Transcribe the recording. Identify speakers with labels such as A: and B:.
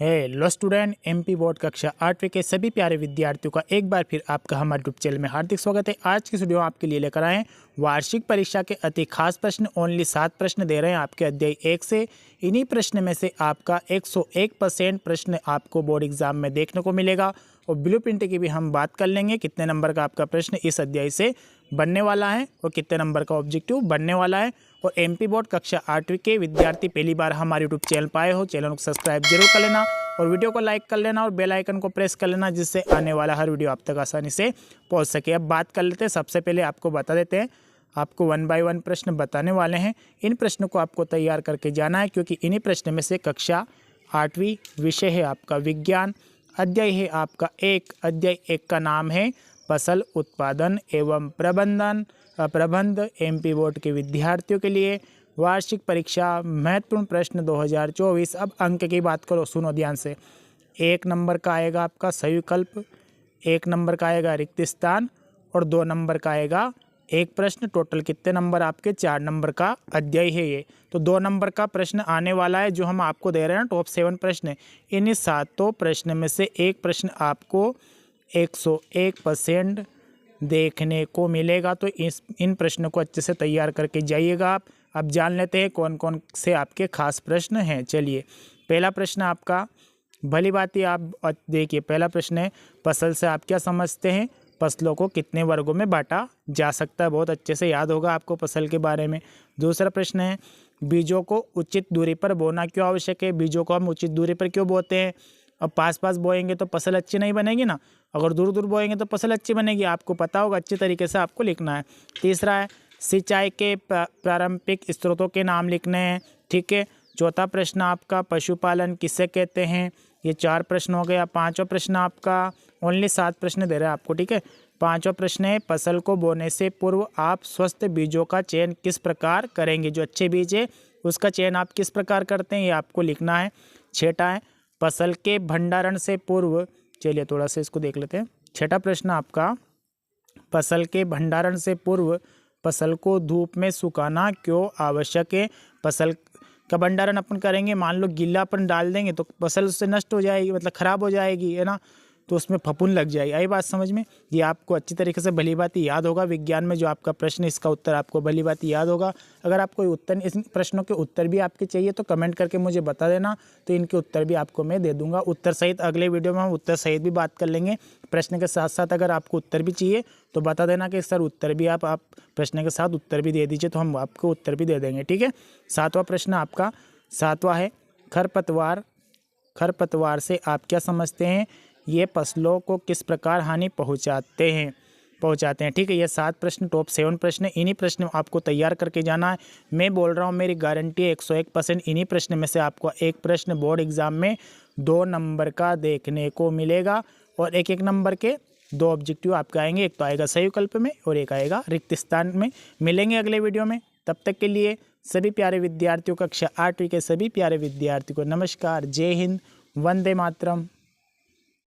A: Hello student, MP board कक्षा 8वीं के सभी प्यारे विद्यार्थियों का एक बार फिर आपका हमारे यूट्यूब चैनल में हार्दिक स्वागत है। आज की वीडियो आपके लिए लेकर आए हैं वार्षिक परीक्षा के अति खास प्रश्न। ओनली 7 प्रश्न दे रहे हैं आपके अध्याय 1 से। इन्हीं प्रश्न में से आपका 101% प्रश्न आपको बोर्ड एग्जाम में देखने को मिलेगा और ब्लू प्रिंट की भी हम बात कर लेंगे कितने नंबर का आपका प्रश्न इस अध्याय से बनने वाला है और कितने नंबर का ऑब्जेक्टिव बनने वाला है। और एमपी बोर्ड कक्षा 8वीं के विद्यार्थी पहली बार हमारे यूट्यूब चैनल पर आए हो, चैनल को सब्सक्राइब जरूर कर लेना और वीडियो को लाइक कर लेना और बेल आइकन को प्रेस कर लेना, जिससे आने वाला हर वीडियो आप तक आसानी से पहुंच सके। अब बात कर लेते हैं, सबसे पहले आपको बता देते हैं, आपको 1 बाय 1 प्रश्न बताने वाले हैं। इन प्रश्नों को आपको तैयार करके जाना है, क्योंकि इन्हीं प्रश्न में से कक्षा 8वीं विषय है आपका विज्ञान, अध्याय है आपका 1। अध्याय 1 का नाम है फसल उत्पादन एवं प्रबंध। एमपी बोर्ड के विद्यार्थियों के लिए वार्षिक परीक्षा महत्वपूर्ण प्रश्न 2024। अब अंक की बात करो, सुनो ध्यान से। 1 नंबर का आएगा आपका सही विकल्प, 1 नंबर का आएगा रिक्त स्थान और 2 नंबर का आएगा एक प्रश्न। टोटल कितने नंबर आपके? 4 नंबर का अध्याय है ये। तो 2 नंबर का प्रश्न आने वाला है जो हम आपको दे रहे हैं, टॉप 7 प्रश्न। इन 7 प्रश्न में से एक प्रश्न आपको 101% देखने को मिलेगा। तो इन प्रश्नों को अच्छे से तैयार करके जाइएगा आप। अब जान लेते हैं कौन कौन से आपके खास प्रश्न हैं। चलिए, पहला प्रश्न आपका भली बात ही आप देखिए। पहला प्रश्न है, फसल से आप क्या समझते हैं? फसलों को कितने वर्गों में बांटा जा सकता है? बहुत अच्छे से याद होगा आपको फसल के बारे में। दूसरा प्रश्न है, बीजों को उचित दूरी पर बोना क्यों आवश्यक है? बीजों को हम उचित दूरी पर क्यों बोते हैं? अब पास पास बोएंगे तो फसल अच्छी नहीं बनेगी ना, अगर दूर दूर बोएंगे तो फसल अच्छी बनेगी। आपको पता होगा, अच्छे तरीके से आपको लिखना है। तीसरा है, सिंचाई के पारंपरिक स्रोतों के नाम लिखने हैं, ठीक है। चौथा प्रश्न आपका, पशुपालन किसे कहते हैं? ये 4 प्रश्न हो गया। 5वां प्रश्न आपका, ओनली 7 प्रश्न दे रहे हैं आपको, ठीक है। 5वां प्रश्न है, फसल को बोने से पूर्व आप स्वस्थ बीजों का चयन किस प्रकार करेंगे? जो अच्छे बीज है उसका चयन आप किस प्रकार करते हैं, ये आपको लिखना है। 6वां है, फसल के भंडारण से पूर्व, चलिए थोड़ा सा इसको देख लेते हैं। 6वां प्रश्न आपका, फसल के भंडारण से पूर्व फसल को धूप में सुखाना क्यों आवश्यक है? फसल का भंडारण अपन करेंगे, मान लो गीला अपन डाल देंगे तो फसल उससे नष्ट हो जाएगी, मतलब ख़राब हो जाएगी, है ना, तो उसमें फफूंद लग जाएगी। आई बात समझ में? ये आपको अच्छी तरीके से भली बात याद होगा। विज्ञान में जो आपका प्रश्न, इसका उत्तर आपको भली बात याद होगा। अगर आपको उत्तर, इस प्रश्नों के उत्तर भी आपके चाहिए तो कमेंट करके मुझे बता देना, तो इनके उत्तर भी आपको मैं दे दूंगा। उत्तर सहित अगले वीडियो में हम उत्तर सहित भी बात कर लेंगे। प्रश्न के साथ साथ अगर आपको उत्तर भी चाहिए तो बता देना कि सर उत्तर भी आप प्रश्न के साथ उत्तर भी दे दीजिए, तो हम आपको उत्तर भी दे देंगे, ठीक है। 7वां प्रश्न आपका, 7वां है, खरपतवार से आप क्या समझते हैं? ये फसलों को किस प्रकार हानि पहुंचाते हैं, ठीक है। ये 7 प्रश्न, टॉप 7 प्रश्न। इन्हीं प्रश्न आपको तैयार करके जाना है। मैं बोल रहा हूँ, मेरी गारंटी है 101%। इन्हीं प्रश्न में से आपको एक प्रश्न बोर्ड एग्जाम में 2 नंबर का देखने को मिलेगा और एक नंबर के 2 ऑब्जेक्टिव आपके आएंगे। एक तो आएगा सही विकल्प में और एक आएगा रिक्त स्थान में। मिलेंगे अगले वीडियो में, तब तक के लिए सभी प्यारे विद्यार्थियों, कक्षा 8वीं के सभी प्यारे विद्यार्थियों को नमस्कार, जय हिंद, वंदे मातरम।